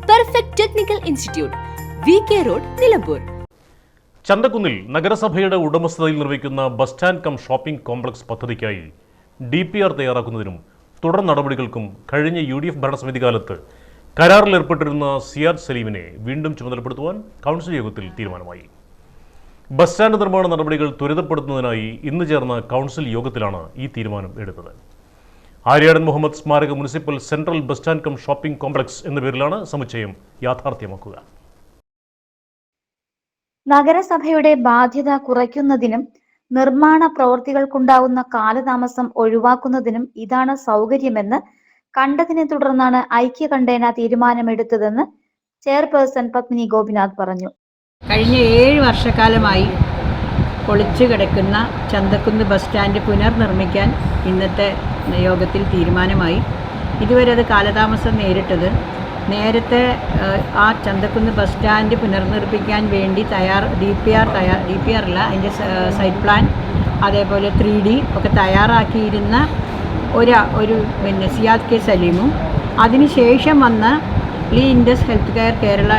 Perfect technical institute, VK road, Nilambur. ചന്തക്കുന്നിൽ നഗരസഭയുടെ ഉടമസ്ഥതയിൽ നിർമ്മിക്കുന്ന bus stand cum shopping complex പദ്ധതിക്കായി DPR തയ്യാറാക്കുന്നതിനും തുടർ നടപടികൾക്കും കഴിഞ്ഞ UDF ഭരണസമിതി കാലത്ത് കരാറിൽ ഏർപ്പെട്ടിരുന്ന സിയാദ് സലീമിനെ വീണ്ടും ചുമതലപ്പെടുത്തുവാൻ കൗൺസിൽ യോഗത്തിൽ തീരുമാനമായി. ബസ് സ്റ്റാൻഡ് നിർമ്മാണ നടപടികൾ ത്വരിതപ്പെടുത്തുന്നതിനായി ഇന്ന് ചേർന്ന കൗൺസിൽ യോഗത്തിലാണ് ഈ തീരുമാനം എടുത്തത്. ആര്യാടൻ മുഹമ്മദ് സ്മാരക municipal central bus stand cum shopping complex എന്ന പേരിലാണ് സമുച്ചയം യാഥാർത്ഥ്യമാക്കുക. നഗരസഭയുടെ ബാധ്യത കുറയ്ക്കുന്നതിനും നിർമ്മാണ പ്രവൃത്തികൾക്കുണ്ടാവുന്ന കാലതാമസം ഒഴിവാക്കുന്നതിനും ഇതാണ് സൗകര്യമെന്ന് കണ്ടതിനെ തുടർന്നാണ് ഐക്യകണ്ഠേന തീരുമാനമെടുത്തതെന്ന് ചെയർപേഴ്സൺ പത്മിനി ഗോപിനാഥ് പറഞ്ഞു. കഴിഞ്ഞ 7 വർഷക്കാലമായി പൊളിച്ചു കിടക്കുന്ന ചന്തക്കുന്ന് ബസ് സ്റ്റാൻഡ് പുനർനിർമ്മിക്കാൻ ഇന്നത്തെ യോഗത്തിൽ തീരുമാനമായി. ഇതുവരെ അത് കാലതാമസം നേരിട്ടത് നേരത്തെ ആ ചന്തക്കുന്ന് ബസ് സ്റ്റാൻഡ് പുനർനിർമ്മിക്കാൻ വേണ്ടി DPR അല്ല, അതിൻ്റെ സൈറ്റ് പ്ലാൻ അതേപോലെ 3D ഒക്കെ തയ്യാറാക്കിയിരുന്ന ഒരു സിയാദ് കെ സലീമും അതിനുശേഷം വന്ന ലീ Indus health care Kerala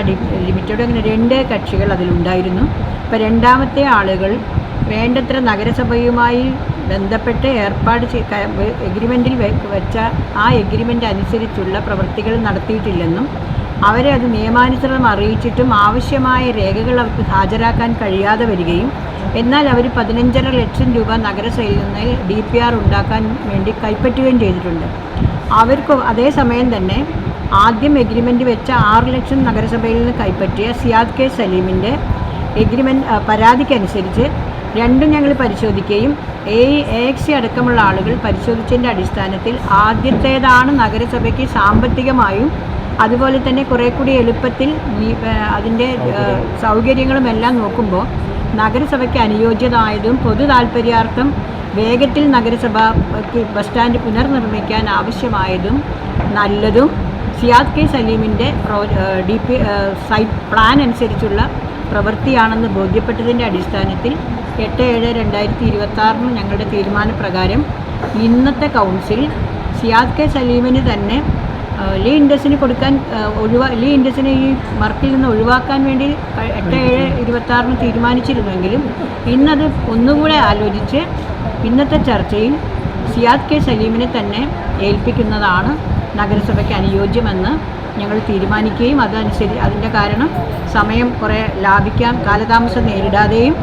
limited, അങ്ങനെ 2 കക്ഷികൾ അതിലുണ്ടായിരുന്നു. ഇപ്പോൾ രണ്ടാമത്തെ ആളുകൾ വേണ്ടത്ര നഗരസഭയുമായി ബന്ധപ്പെട്ട് എഗ്രിമെൻറ്റിൽ വെച്ച ആ എഗ്രിമെൻ്റ് അനുസരിച്ചുള്ള പ്രവൃത്തികൾ നടത്തിയിട്ടില്ലെന്നും അവരെ അത് നിയമാനുസൃതം അറിയിച്ചിട്ടും ആവശ്യമായ രേഖകൾ അവർക്ക് ഹാജരാക്കാൻ കഴിയാതെ വരികയും എന്നാൽ അവർ 15.5 ലക്ഷം രൂപ നഗരസഭയിൽ നിന്ന് DPR ഉണ്ടാക്കാൻ വേണ്ടി കൈപ്പറ്റുകയും ചെയ്തിട്ടുണ്ട്. അവർക്ക് അതേസമയം തന്നെ ആദ്യം എഗ്രിമെൻ്റ് വെച്ച 6 ലക്ഷം നഗരസഭയിൽ നിന്ന് കൈപ്പറ്റിയ സിയാദ് കെ സലീമിൻ്റെ പരാതിക്കനുസരിച്ച് രണ്ടും ഞങ്ങൾ പരിശോധിക്കുകയും AXC അടക്കമുള്ള ആളുകൾ പരിശോധിച്ചതിൻ്റെ അടിസ്ഥാനത്തിൽ ആദ്യത്തേതാണ് നഗരസഭയ്ക്ക് സാമ്പത്തികമായും അതുപോലെ തന്നെ കുറേ കൂടി എളുപ്പത്തിൽ അതിൻ്റെ സൗകര്യങ്ങളും എല്ലാം നോക്കുമ്പോൾ നഗരസഭയ്ക്ക് അനുയോജ്യമായതും പൊതു താൽപ്പര്യാർത്ഥം വേഗത്തിൽ നഗരസഭയ്ക്ക് ബസ് സ്റ്റാൻഡ് പുനർനിർമ്മിക്കാൻ ആവശ്യമായതും നല്ലതും സിയാദ് കെ സലീമിൻ്റെ സൈറ്റ് പ്ലാൻ അനുസരിച്ചുള്ള പ്രവൃത്തിയാണെന്ന് ബോധ്യപ്പെട്ടതിൻ്റെ അടിസ്ഥാനത്തിൽ 8/7/2026 ഞങ്ങളുടെ തീരുമാനപ്രകാരം ഇന്നത്തെ കൗൺസിൽ സിയാദ് കെ സലീമിന് തന്നെ ലീ ഇൻഡസിന് ലീ ഇൻഡസിനെ ഈ വർക്കിൽ നിന്ന് ഒഴിവാക്കാൻ വേണ്ടി 8/7/26 തീരുമാനിച്ചിരുന്നെങ്കിലും ഇന്നത് ഒന്നുകൂടെ ആലോചിച്ച് ഇന്നത്തെ ചർച്ചയിൽ സിയാദ് കെ സലീമിനെ തന്നെ ഏൽപ്പിക്കുന്നതാണ് നഗരസഭയ്ക്ക് അനുയോജ്യമെന്ന് ഞങ്ങൾ തീരുമാനിക്കുകയും അതിൻ്റെ കാരണം സമയം കുറേ ലാഭിക്കാം, കാലതാമസം നേരിടാതെയും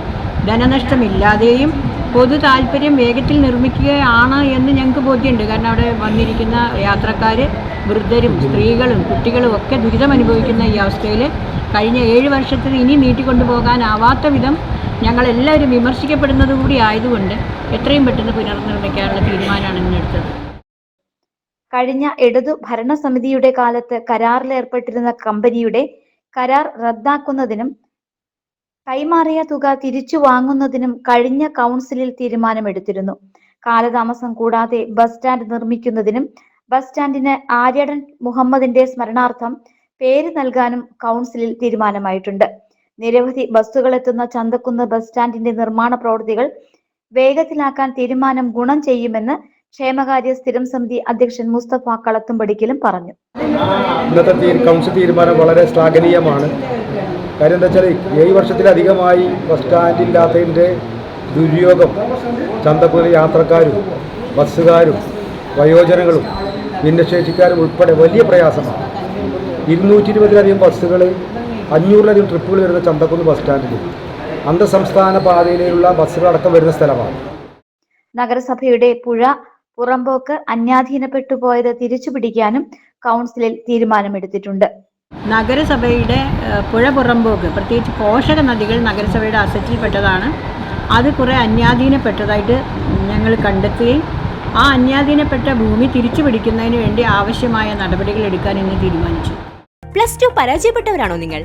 ധനനഷ്ടമില്ലാതെയും പൊതു താല്പര്യം വേഗത്തിൽ നിർമ്മിക്കുകയാണ് എന്ന് ഞങ്ങൾക്ക് ബോധ്യമുണ്ട്. കാരണം അവിടെ വന്നിരിക്കുന്ന യാത്രക്കാർ വൃദ്ധരും സ്ത്രീകളും കുട്ടികളും ഒക്കെ ദുരിതം അനുഭവിക്കുന്ന ഈ അവസ്ഥയിൽ കഴിഞ്ഞ 7 വർഷത്തിൽ ഇനി നീട്ടിക്കൊണ്ടുപോകാനാവാത്ത വിധം ഞങ്ങളെല്ലാവരും വിമർശിക്കപ്പെടുന്നത് കൂടി ആയതുകൊണ്ട് എത്രയും പെട്ടെന്ന് പുനർനിർമ്മിക്കാനുള്ള തീരുമാനമാണ് ഇന്നെടുത്തത്. കഴിഞ്ഞ ഇടതു ഭരണസമിതിയുടെ കാലത്ത് കരാറിലേർപ്പെട്ടിരുന്ന കമ്പനിയുടെ കരാർ റദ്ദാക്കുന്നതിനും കൈമാറിയ തുക തിരിച്ചു വാങ്ങുന്നതിനും കഴിഞ്ഞ കൗൺസിലിൽ തീരുമാനമെടുത്തിരുന്നു. കാലതാമസം കൂടാതെ ബസ് സ്റ്റാൻഡ് നിർമ്മിക്കുന്നതിനും ബസ് സ്റ്റാൻഡിന് ആര്യടൻ മുഹമ്മദിന്റെ സ്മരണാർത്ഥം പേര് നൽകാനും കൗൺസിലിൽ തീരുമാനമായിട്ടുണ്ട്. നിരവധി ബസ്സുകൾ എത്തുന്ന ചന്തക്കുന്ന് ബസ് സ്റ്റാൻഡിന്റെ നിർമ്മാണ പ്രവൃത്തികൾ വേഗത്തിലാക്കാൻ തീരുമാനം ഗുണം ചെയ്യുമെന്ന് ക്ഷേമകാര്യ സ്ഥിരം സമിതി അധ്യക്ഷൻ മുസ്തഫ കളത്തുംപടിക്കലും പറഞ്ഞു. ഇന്നത്തെ കൗൺസിൽ തീരുമാനം വളരെ ശ്ലാഘനീയമാണ്. കാര്യം എന്താ വെച്ചാൽ 7 വർഷത്തിലധികമായി ബസ് സ്റ്റാൻഡില്ലാത്തതിൻ്റെ ദുര്യോഗം ചന്തക്കുന്ന് യാത്രക്കാരും ബസ്സുകാരും വയോജനങ്ങളും ഭിന്നശേഷിക്കാരും ഉൾപ്പെടെ വലിയ പ്രയാസമാണ്. 220-ലധികം ബസ്സുകൾ 500-ലധികം ട്രിപ്പുകൾ വരുന്ന ചന്തക്കുന്ന് ബസ് സ്റ്റാൻഡിൽ അന്തർസംസ്ഥാന പാതയിലുള്ള ബസ്സുകളടക്കം വരുന്ന സ്ഥലമാണ്. നഗരസഭയുടെ പുറമ്പോക്ക് അന്യാധീനപ്പെട്ടു പോയത് തിരിച്ചുപിടിക്കാനും കൗൺസിലിൽ തീരുമാനമെടുത്തിട്ടുണ്ട്. നഗരസഭയുടെ പുറമ്പോക്ക്, പ്രത്യേകിച്ച് പോഷക നദികൾ നഗരസഭയുടെ അസറ്റിൽപ്പെട്ടതാണ്. അത് കുറേ അന്യാധീനപ്പെട്ടതായിട്ട് ഞങ്ങൾ കണ്ടെത്തുകയും ആ അന്യാധീനപ്പെട്ട ഭൂമി തിരിച്ചുപിടിക്കുന്നതിന് വേണ്ടി ആവശ്യമായ നടപടികൾ എടുക്കാൻ ഇന്ന് തീരുമാനിച്ചു. +2 പരാജയപ്പെട്ടവരാണോ നിങ്ങൾ?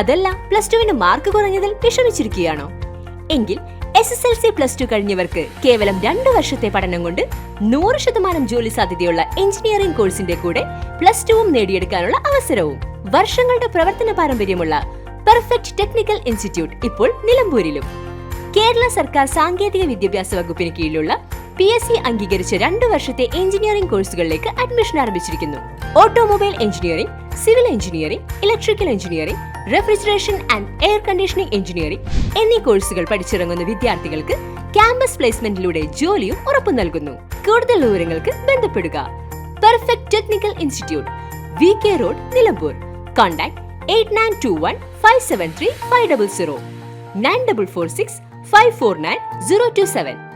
അതല്ല +2 മാർക്ക് കുറഞ്ഞതിൽ വിഷമിച്ചിരിക്കുകയാണോ? എങ്കിൽ SSLC +2 കഴിഞ്ഞവർക്ക് കേവലം 2 വർഷത്തെ പഠനം കൊണ്ട് 100% ജോലി സാധ്യതയുള്ള എഞ്ചിനീയറിംഗ് കോഴ്സിന്റെ കൂടെ +2 നേടിയെടുക്കാനുള്ള അവസരവും. വർഷങ്ങളുടെ പ്രവർത്തന പാരമ്പര്യമുള്ള പെർഫെക്റ്റ് ടെക്നിക്കൽ ഇൻസ്റ്റിറ്റ്യൂട്ട് ഇപ്പോൾ നിലമ്പൂരിലും. കേരള സർക്കാർ സാങ്കേതിക വിദ്യാഭ്യാസ വകുപ്പിന് കീഴിലുള്ള PSC അംഗീകരിച്ച 2 വർഷത്തെ എഞ്ചിനീയറിംഗ് കോഴ്സുകളിലേക്ക് അഡ്മിഷൻ ആരംഭിച്ചിരിക്കുന്നു. Automobile engineering, civil engineering, electrical engineering, refrigeration and air conditioning engineering എന്നീ കോഴ്സുകൾ പഠിച്ചിറങ്ങുന്ന വിദ്യാർത്ഥികൾക്ക് ക്യാമ്പസ് പ്ലേസ്മെന്റിലൂടെ ജോലിയും ഉറപ്പു നൽകുന്നു. കൂടുതൽ വിവരങ്ങൾക്ക് ബന്ധപ്പെടുക. Perfect technical institute, VK road, Nilambur. Contact 8921 573 500 9446 549 027.